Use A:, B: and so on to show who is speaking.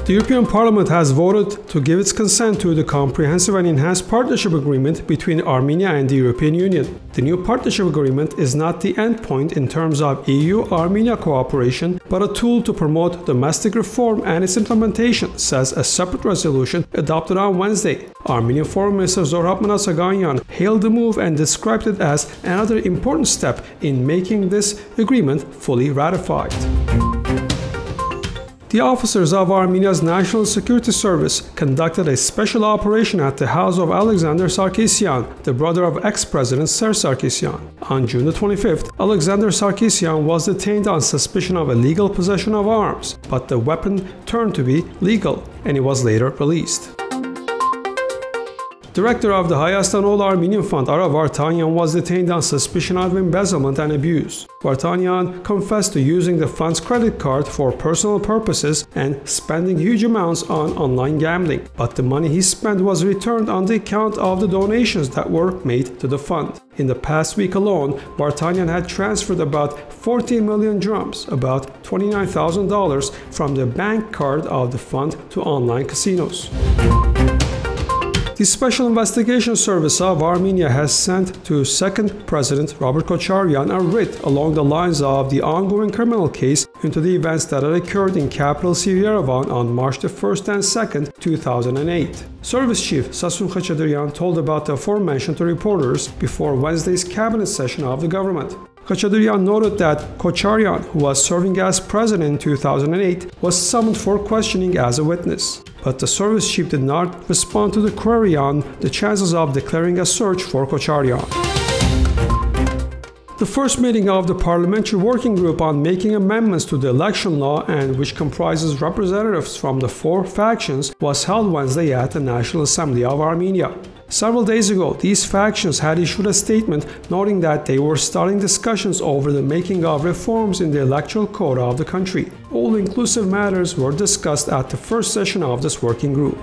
A: The European Parliament has voted to give its consent to the Comprehensive and Enhanced Partnership Agreement between Armenia and the European Union. The new partnership agreement is not the endpoint in terms of EU-Armenia cooperation, but a tool to promote domestic reform and its implementation, says a separate resolution adopted on Wednesday. Armenian Foreign Minister Zohrab Mnatsakanyan hailed the move and described it as another important step in making this agreement fully ratified. The officers of Armenia's National Security Service conducted a special operation at the house of Alexander Sargsyan, the brother of ex-president Serzh Sargsyan. On June 25th, Alexander Sargsyan was detained on suspicion of illegal possession of arms, but the weapon turned to be legal, and he was later released. Director of the Hayastan All-Armenian Fund, Vardanyan, was detained on suspicion of embezzlement and abuse. Vardanyan confessed to using the fund's credit card for personal purposes and spending huge amounts on online gambling, but the money he spent was returned on the account of the donations that were made to the fund. In the past week alone, Vardanyan had transferred about 14 million drams, about $29,000, from the bank card of the fund to online casinos. The Special Investigation Service of Armenia has sent to second President Robert Kocharyan a writ along the lines of the ongoing criminal case into the events that had occurred in capital Yerevan on March 1st and 2nd, 2008. Service Chief Serzh Sargsyan told about the aforementioned to reporters before Wednesday's cabinet session of the government. Kocharyan noted that Kocharyan, who was serving as president in 2008, was summoned for questioning as a witness. But the service chief did not respond to the query on the chances of declaring a search for Kocharyan. The first meeting of the Parliamentary Working Group on making amendments to the election law, and which comprises representatives from the four factions, was held Wednesday at the National Assembly of Armenia. Several days ago, these factions had issued a statement noting that they were starting discussions over the making of reforms in the electoral code of the country. All inclusive matters were discussed at the first session of this working group.